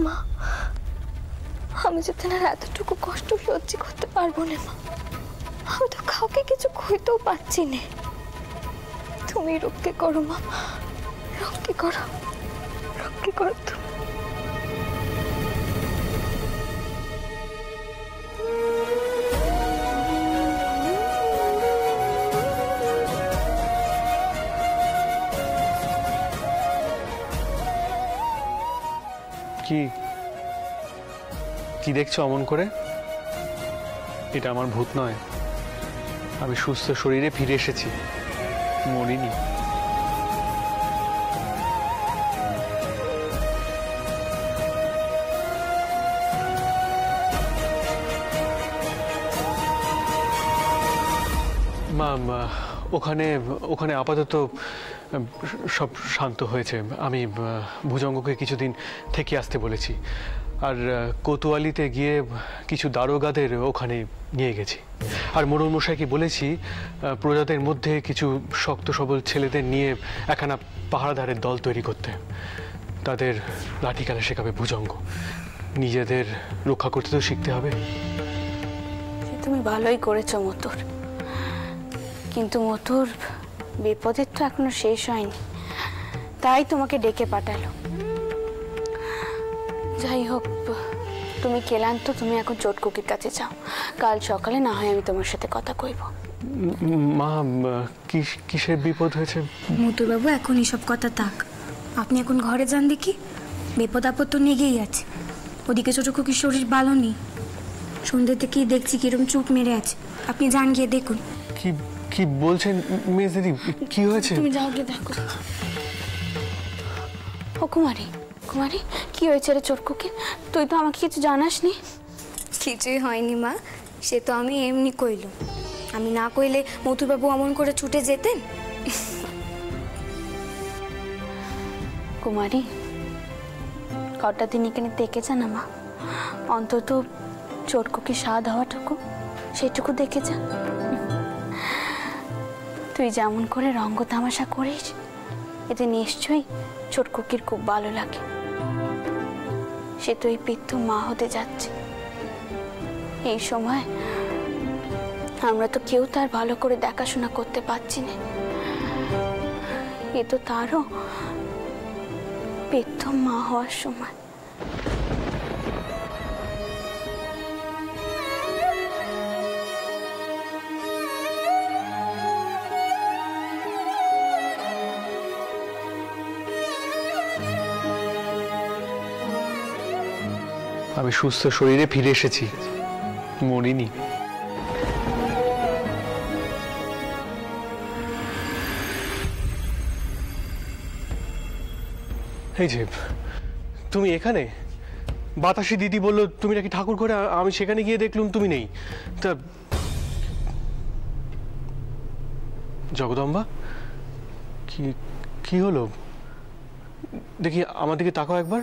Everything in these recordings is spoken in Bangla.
মা, আমি যে তোমার এতটুকু কষ্ট সহ্য করতে পারবো না মা। আমি তো কাউকে কিছু কইতেও পাচ্ছি না। তুমি রক্ষে করো মা, রক্ষে করো, রক্ষে করো তুমি। কি কি দেখছো অমন করে? এটা আমার ভূত নয়, আমি সুস্থ শরীরে ফিরে এসেছি, মরিনি। মা, ওখানে ওখানে আপাতত সব শান্ত হয়েছে। আমি ভুজঙ্গকে কিছুদিন থেকে আসতে বলেছি, আর কোতোয়ালিতে গিয়ে কিছু দারোগাদের ওখানে নিয়ে গেছি। আর মোড়ল মশাইকে বলেছি প্রজাদের মধ্যে কিছু শক্ত সবল ছেলেদের নিয়ে একখানা পাহারাদারের দল তৈরি করতে। তাদের লাঠিকালে শেখাবে ভুজঙ্গ, নিজেদের রক্ষা করতে তো শিখতে হবে। তুমি ভালোই করেছো মতুর, কিন্তু মতুর বিপদের তো এখনো শেষ হয়নি, তাই তোমাকে ডেকে পাঠালো। যাই হোক, তুমি ক্লান্ত, তুমি এখন চটকুকির কাছে যাও। কাল সকালে না হয় আমি তোমার সাথে কথা কইব। মা, কিসের বিপদ হয়েছে? মতুর বাবু, এখন এসব কথা থাক, আপনি এখন ঘরে যান। দেখি বিপদ আপদ তো লেগেই আছে। ওদিকে চটকুকির শরীর ভালো নেই, সন্ধ্যে থেকেই দেখছি কিরম চুপ মেরে আছে। আপনি যান, গিয়ে দেখুন। কি কি বলছেন মিস দিদি, কি হয়েছে? তুমি যাও, গিয়ে দেখো। ও কুমারী, কুমারী, কি হয়েছে রে চটকুকি? তুই তো আমাকে কিছু জানাসনি। কিছুই হয়নি মা, সে তো আমি এমনি কইল। আমি না কইলে মথুরবাবু অমন করে ছুটে যেতেন? কুমারী, কটা দিন এখানে দেখে যা না মা, অন্তত চটকুকি স্বাদ হওয়াটুকু সেটুকু দেখে যা। তুই যেমন করে রঙ্গ তামাশা করিস, এতে নিশ্চয়ই চটকুকির খুব ভালো লাগে। সে তো এই পিত্ত মা হতে যাচ্ছে। এই সময় আমরা তো কেউ তার ভালো করে দেখাশোনা করতে পারছি না। এ তো তারও পিত্ত মা হওয়ার সময়। আমি সুস্থ শরীরে ফিরে এসেছি, মরিনি। এই যে তুমি এখানে, বাতাসি দিদি বললো তুমি নাকি ঠাকুর ঘরে, আমি সেখানে গিয়ে দেখলুম তুমি নেই। তা জগদম্বা, কি কি হলো? দেখি আমার দিকে তাকাও একবার,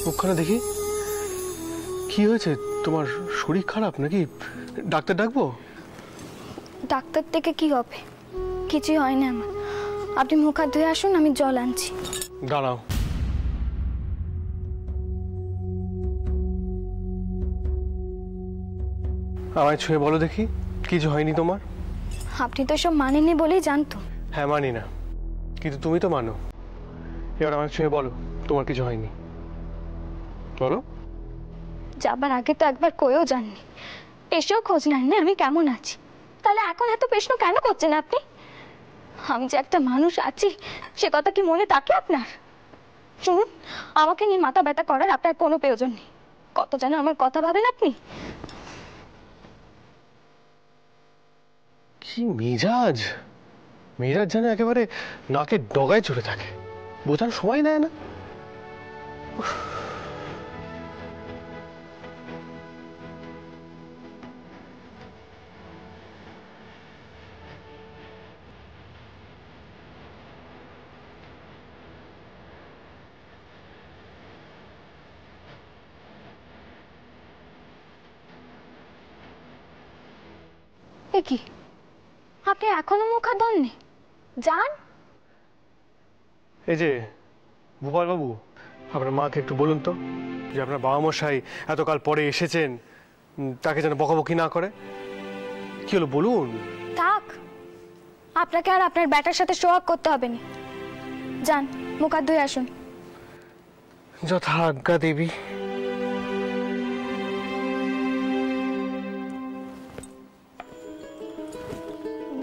মুখখানা দেখি। কি হয়েছে তোমার? শরীর খারাপ নাকি? ডাক্তার ডাকবো? ডাক্তার থেকে কি হবে? কিছুই হয় না আমার। আপনি মুখ হাত ধুয়ে আসুন, আমি জল আনছি। দাঁড়াও, আমায় ছুঁয়ে বলো দেখি, কিছু হয়নি তোমার? আপনি তো সব মানেননি বলেই জানতো। হ্যাঁ মানি না, কিন্তু তুমি তো মানো। এবার আমায় ছুঁয়ে বলো তোমার কিছু হয়নি, বলো। যাবার আগে তো একবার কয়েও যাননি, এসেও খোঁজ নেননি আমি কেমন আছি। তাহলে এখন এত প্রশ্ন কেন করছেন আপনি? আমি যে একটা মানুষ আছি সে কথা কি মনে থাকে আপনার? শুনুন, আমাকে নিয়ে মাথা ব্যথা করার আপনার কোনো প্রয়োজন নেই। কত যেন আমার কথা ভাবেন আপনি। কি মেজাজ, মেজাজ যেন একেবারে নাকের ডগায় চড়ে থাকে, বোঝার সময় নেয় না। এ কি, আপনি এখনো মুখ হাত ধননি? যান। এই যে ভূপাল বাবু, আপনার মাকে একটু বলুন তো যে আপনার বাবা মশাই এতকাল পরে এসেছেন, তাকে যেন বকাবকি না করে। কি হলো বলুন। থাক, আপনাকে আর আপনার ব্যাটার সাথে শো অফ করতে হবে না। যান, মুখ হাত ধুয়ে আসুন। যথা আজ্ঞা দেবী।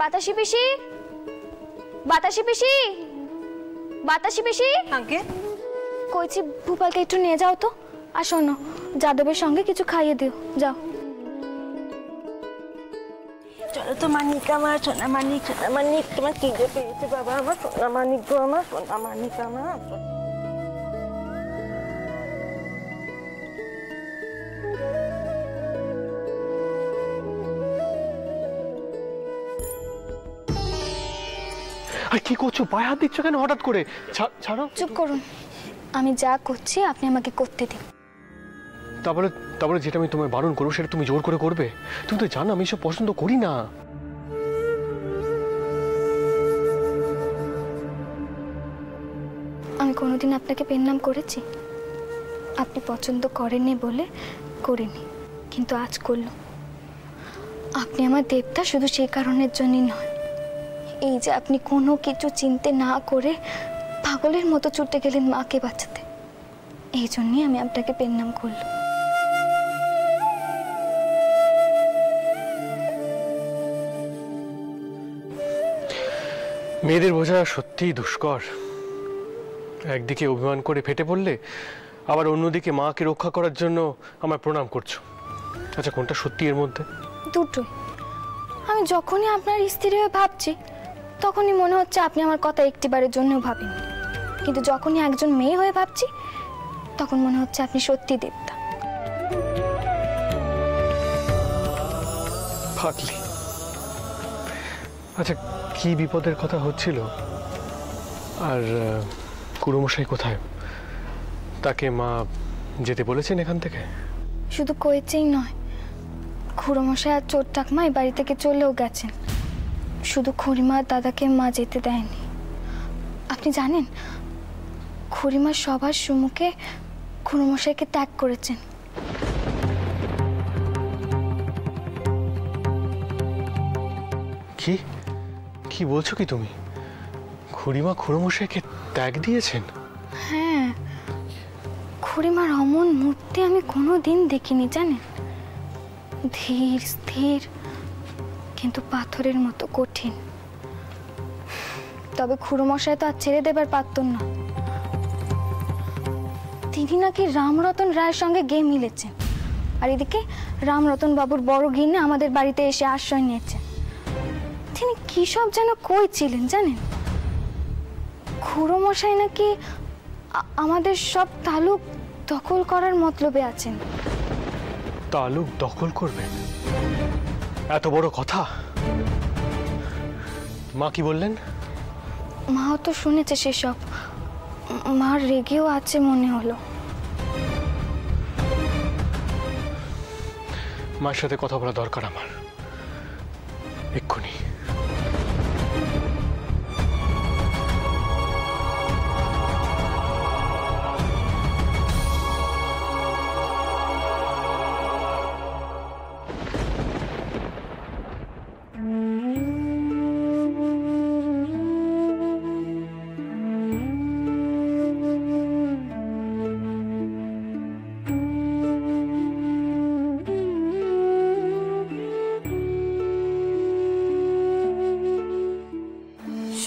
বাতাসি পিসি, বাতাসি পিসি, বাতাসি পিসি। আগে কইছি ভূপালকে একটু নিয়ে যাও তো। আর শোনো, যাদবের সঙ্গে কিছু খাইয়ে দিও, যাও। চলো তো মানিক, আমার সোনা মানিক, সোনা মানিক, তোমার কি যে পেয়েছে বাবা, আমার সোনা মানিক গো, আমার সোনা মানিক আমার। আর কি করছো? পায়ে হাত দিচ্ছ কেন হঠাৎ করে? ছাড়ো। চুপ করুন, আমি যা করছি আপনি আমাকে করতে দিন। তারপরে তারপরে যেটা আমি তোমায় বারণ করবো সেটা তুমি জোর করে করবে? তুমি তো জানো আমি এসব পছন্দ করি না। আমি কোনোদিন আপনাকে পেন নাম করেছি? আপনি পছন্দ করেননি বলে করিনি, কিন্তু আজ করল। আপনি আমার দেবতা শুধু সেই কারণের জন্যই নয়, এই যে আপনি কোনো কিছু চিনতে না করে পাগলের মতো ছুটে গেলেন মাকে বাঁচাতে, এই জন্যই আমি আপনাকে পেন নাম করলাম। মেয়েদের বোঝা সত্যিই দুষ্কর। একদিকে অভিমান করে ফেটে পড়লে, আবার অন্যদিকে মাকে রক্ষা করার জন্য আমায় প্রণাম করছো। আচ্ছা, কোনটা সত্যি এর মধ্যে? দুটোই। আমি যখনই আপনার স্ত্রী হয়ে ভাবছি, তখনই মনে হচ্ছে আপনি আমার কথা একটিবারের জন্যও ভাবেননি, কিন্তু যখনই একজন মেয়ে হয়ে ভাবছি, তখন মনে হচ্ছে আপনি সত্যি দেবতা। পাগলি। আচ্ছা, কি বিপদের কথা হচ্ছিল? আর কুড়ুমশাই কোথায়? তাকে মা যেতে বলেছেন এখান থেকে? শুধু কয়েছেই নয়, খুড়োমশাই আর চোর টাকমা এই বাড়ি থেকে চলেও গেছেন। শুধু খুড়িমা আর দাদাকে মা যেতে দেয়নি। আপনি জানেন, খুড়িমা সবার সম্মুখে খুড়োমশাইকে ত্যাগ করেছেন। কি কি বলছো কি তুমি? খুড়িমা খুড়োমশাইকে ত্যাগ দিয়েছেন? হ্যাঁ, খুড়িমার অমন মূর্তি আমি কোনোদিন দেখিনি জানেন। ধীর স্থির, কিন্তু পাথরের মতো কঠিন। তবে খুড়োমশাই তো আর ছেড়ে দেবার পারতেন না। তিনি নাকি রামরতন রায়ের সঙ্গে গিয়ে মিলেছেন, আর এদিকে রামরতন বাবুর বড় গিন্নি আমাদের বাড়িতে এসে আশ্রয় নিয়েছেন। তিনি কি সব যেন কইছিলেন জানেন। খুড়োমশাই নাকি আমাদের সব তালুক দখল করার মতলবে আছেন। তালুক দখল করবেন? এত বড় কথা? মা কি বললেন? মাও তো শুনেছে সেসব। মা রেগেও আছে মনে হলো। মায়ের সাথে কথা বলা দরকার আমার, এক্ষুনি।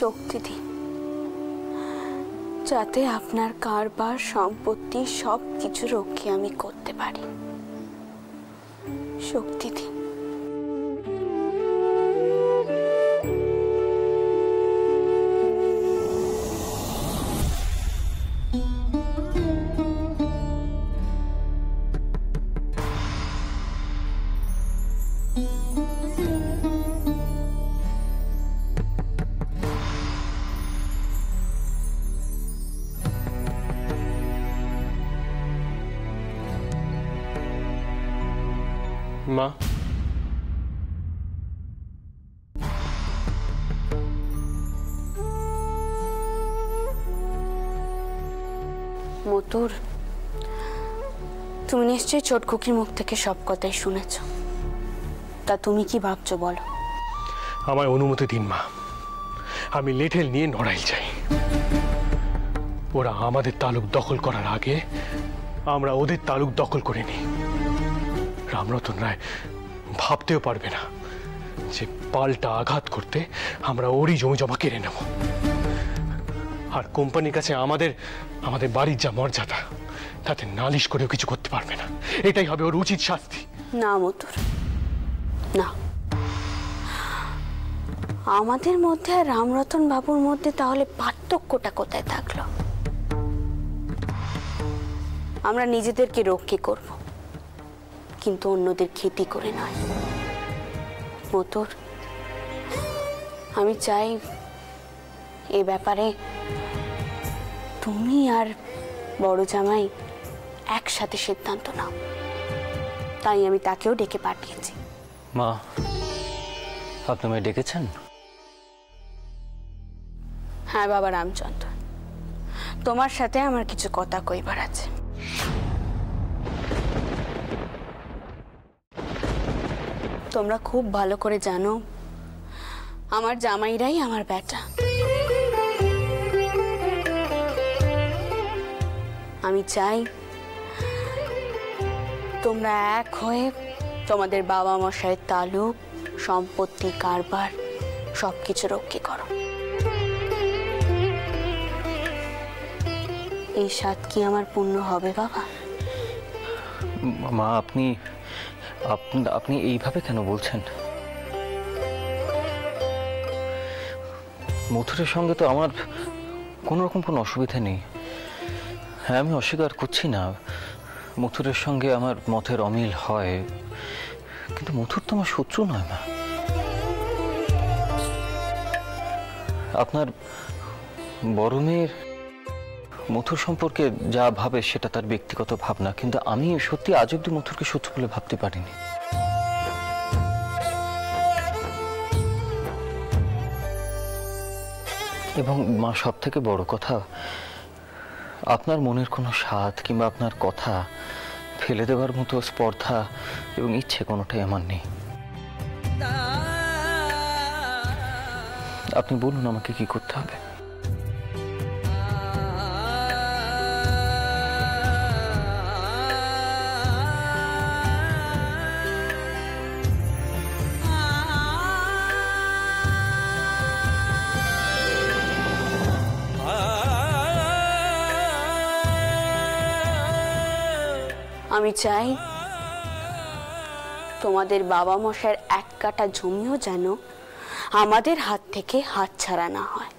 শক্তি দিন, যাতে আপনার কারবার সম্পত্তি সব কিছু রক্ষে আমি করতে পারি। শক্তি দিন। মা, মতুর, তুমি নিশ্চয়ই ছোট খুকির মুখ থেকে সব কথাই শুনেছ। তা তুমি কি ভাবছো বলো? আমায় অনুমতি দিন মা, আমি লেঠেল নিয়ে নড়াইল যাই। ওরা আমাদের তালুক দখল করার আগে আমরা ওদের তালুক দখল করে নিই। রামরতন রায় ভাবতেও পারবে না যে পাল্টা আঘাত করতে আমরা ওরই জমি জমা কেড়ে নেব। আর কোম্পানির কাছে আমাদের আমাদের বাড়ির যা মর্যাদা, তাতে নালিশ করেও কিছু করতে পারবে না। এটাই হবে ওর উচিত শাস্তি। না মতুর, না। আমাদের মধ্যে আর রামরতন বাবুর মধ্যে তাহলে পার্থক্যটা কোথায় থাকলো? আমরা নিজেদেরকে রক্ষে করব, কিন্তু অন্যদের ক্ষতি করে নয়। মতুর, আমি চাই এ ব্যাপারে তুমি আর বড় জামাই একসাথে সিদ্ধান্ত নাও। তাই আমি তাকেও ডেকে পাঠিয়েছি। মা, আপনি আমায় ডেকেছেন? হ্যাঁ বাবা রামচন্দ্র, তোমার সাথে আমার কিছু কথা কইবার আছে। তোমরা খুব ভালো করে জানো আমার জামাইরাই আমার বেটা। আমি চাই তোমরা এক হয়ে তোমাদের বাবা মশাইয়ের তালুক, সম্পত্তি, কারবার সবকিছু রক্ষা করো। এই সাত কি আমার পূর্ণ হবে বাবা? মা, আপনি আপনি এইভাবে কেন বলছেন? মথুরের সঙ্গে তো আমার কোনো রকম কোনো অসুবিধা নেই। হ্যাঁ, আমি অস্বীকার করছি না, মথুরের সঙ্গে আমার মতের অমিল হয়, কিন্তু মথুর তো আমার শত্রু নয় মা। আপনার বড় মেয়ের মথুর সম্পর্কে যা ভাবে সেটা তার ব্যক্তিগত ভাবনা, কিন্তু আমি সত্যি আজ অব্দি মথুরকে শত্রু বলে ভাবতে পারিনি। এবং মা, সব থেকে বড় কথা, আপনার মনের কোনো স্বাদ কিংবা আপনার কথা ফেলে দেওয়ার মতো স্পর্ধা এবং ইচ্ছে কোনোটাই আমার নেই। আপনি বলুন আমাকে কি করতে হবে। আমি চাই তোমাদের বাবা মশাইয়ের এক কাঠা জমিও যেন আমাদের হাত থেকে হাত ছাড়া না হয়।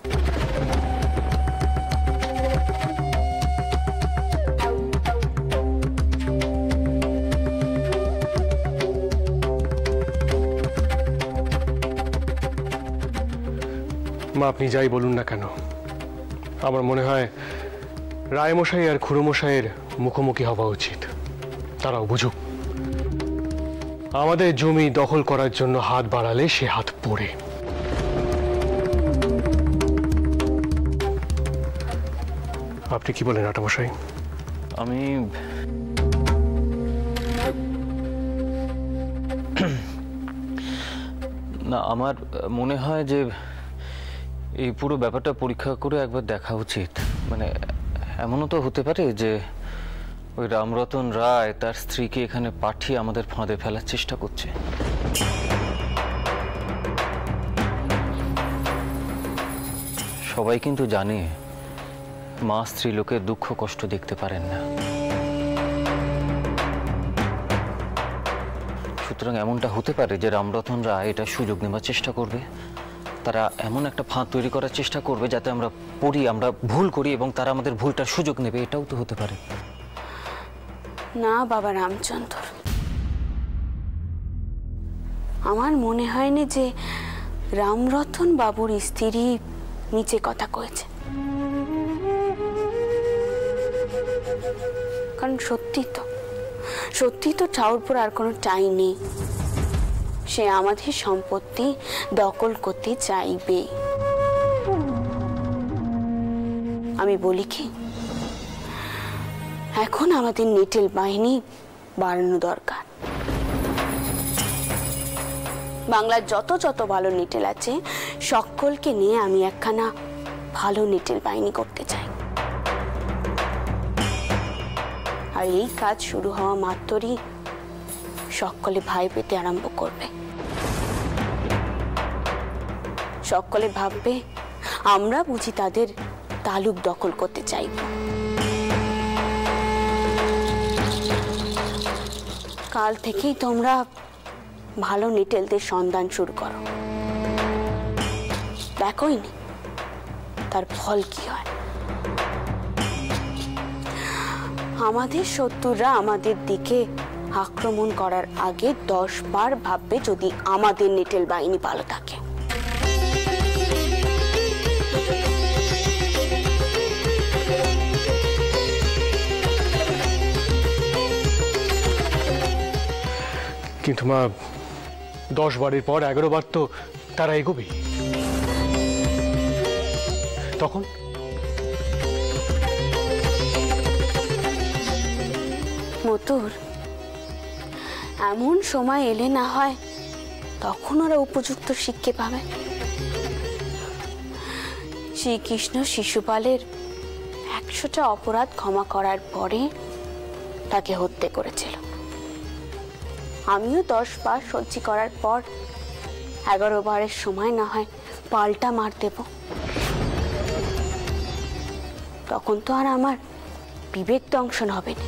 মা, আপনি যাই বলুন না কেন, আমার মনে হয় রায়মশাই আর খুড়োমশাইয়ের মুখোমুখি হওয়া উচিত। তারাও বুঝুক আমাদের জমি দখল করার জন্য হাত বাড়ালে সে হাত পড়ে। আপনি কি বলেন আটামশাই? আমি না, আমার মনে হয় যে এই পুরো ব্যাপারটা পরীক্ষা করে একবার দেখা উচিত। মানে এমনও তো হতে পারে যে ওই রামরতন রায় তার স্ত্রীকে এখানে পাঠিয়ে আমাদের ফাঁদে ফেলার চেষ্টা করছে। সবাই কিন্তু জানে মা স্ত্রী লোকের দুঃখ কষ্ট দেখতে পারেন না। সুতরাং এমনটা হতে পারে যে রামরতন রায় এটা সুযোগ নেবার চেষ্টা করবে। তারা এমন একটা ফাঁদ তৈরি করার চেষ্টা করবে যাতে আমরা পড়ি, আমরা ভুল করি এবং তারা আমাদের ভুলটার সুযোগ নেবে। এটাও তো হতে পারে। না বাবা রামচন্দ্র, আমার মনে হয়নি যে রামরতন বাবুর স্ত্রী নিচে কথা কয়েছে। কারণ সত্যি তো ঠাউর পর আর কোনো টাই নেই। সে আমাদের সম্পত্তি দখল করতে চাইবে। আমি বলি কি, এখন আমাদের নিটেল বাহিনী বাড়ানো দরকার। বাংলার যত যত ভালো নিটেল আছে সকলকে নিয়ে আমি একখানা ভালো নিটেল বাহিনী করতে চাই। আর এই কাজ শুরু হওয়া মাত্রই সকলে ভাই পেতে আরম্ভ করবে। সকলে ভাববে আমরা বুঝি তাদের তালুক দখল করতে চাইব। কাল থেকেই তোমরা ভালো নিটেলদের সন্ধান শুরু করো, দেখোই নি তার ফল কি হয়। আমাদের শত্রুরা আমাদের দিকে আক্রমণ করার আগে 10 বার ভাববে যদি আমাদের নিটেল বাহিনী ভালো থাকে। কিন্তু মা 10 বারের পর 11 বার তো তারা এগোবে, তখন মতুর এমন সময় এলে না হয় তখন ওরা উপযুক্ত শিক্ষা পাবে। শ্রীকৃষ্ণ শিশুপালের 100টা অপরাধ ক্ষমা করার পরে তাকে হত্যা করেছিল। আমিও 10 বার সহ্য করার পর 11 বারের সময় না হয় পাল্টা মার দেব। তখন তো আর আমার বিবেক দংশন হবে না।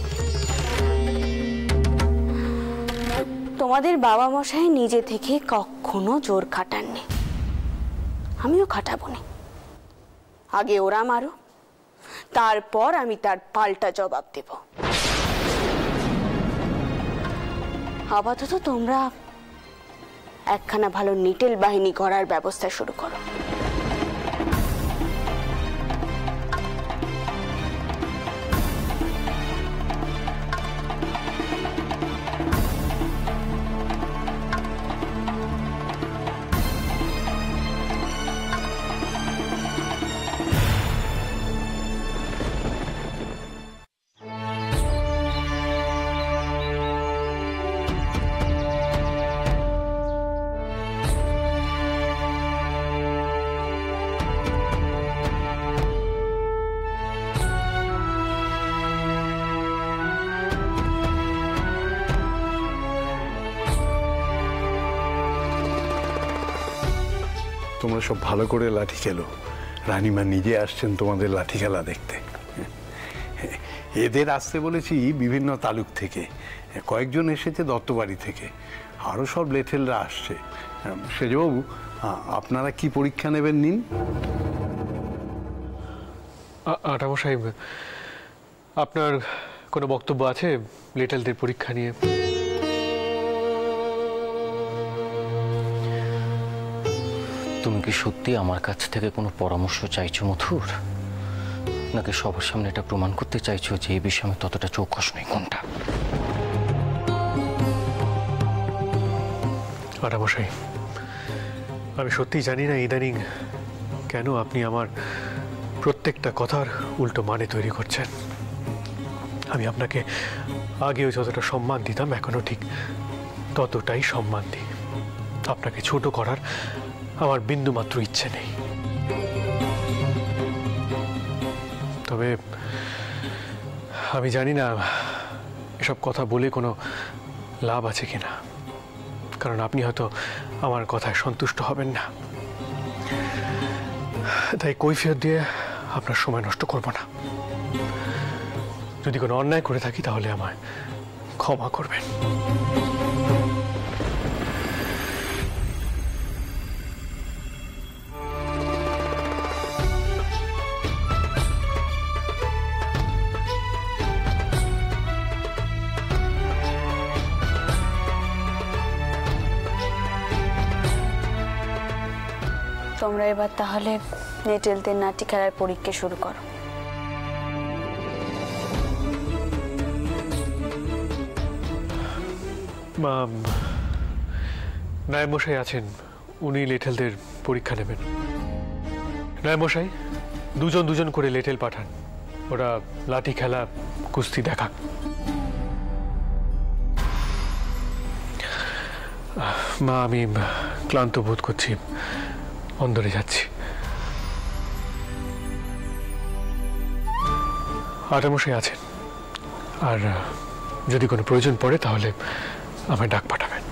তোমাদের বাবা মশাই নিজে থেকে কখনো জোর খাটাননি, আমিও খাটাবো না। আগে ওরা মারো, তারপর আমি তার পাল্টা জবাব দেব। আপাতত তোমরা একখানা ভালো নিটেল বাহিনী করার ব্যবস্থা শুরু করো। তোমরা সব ভালো করে লাঠি খেলো। রানীমা নিজে আসছেন তোমাদের লাঠি খেলা দেখতে। এদের আসতে বলেছি বিভিন্ন তালুক থেকে, কয়েকজন এসেছে দত্তবাড়ি থেকে, আরও সব লেঠেলরা আসছে। সেজবাবু, আপনারা কি পরীক্ষা নেবেন নিন। আটামো সাহেব, আপনার কোনো বক্তব্য আছে লেটেলদের পরীক্ষা নিয়ে? তুমি কি সত্যি আমার কাছ থেকে কোনো পরামর্শ চাইছো মথুর, নাকি সবার সামনে এটা প্রমাণ করতে চাইছো যে এই বিষয়ে আমি ততটা চৌকস নই? কোনটা? আটামশাই, আমি সত্যিই জানি না ইদানিং কেন আপনি আমার প্রত্যেকটা কথার উল্টো মানে তৈরি করছেন। আমি আপনাকে আগেও যতটা সম্মান দিতাম এখনো ঠিক ততটাই সম্মান দিই। আপনাকে ছোট করার আমার বিন্দুমাত্র ইচ্ছে নেই। তবে আমি জানি না এসব কথা বলে কোনো লাভ আছে কিনা, কারণ আপনি হয়তো আমার কথায় সন্তুষ্ট হবেন না। তাই কৈফিয়ত দিয়ে আপনার সময় নষ্ট করব না। যদি কোনো অন্যায় করে থাকি তাহলে আমায় ক্ষমা করবেন। তোমরা এবার তাহলে নেটেলদের নাটি খেলার পরীক্ষা শুরু করো। নায়মশাই আছেন, উনি লেটেলদের পরীক্ষা নেবেন। নায়মশাই, দুজন দুজন করে লেটেল পাঠান, ওরা লাঠি খেলা কুস্তি দেখাক। মা, আমি ক্লান্ত বোধ করছি, অন্দরে যাচ্ছি। আটামশাই আছেন, আর যদি কোনো প্রয়োজন পড়ে তাহলে আমায় ডাক পাঠাবেন।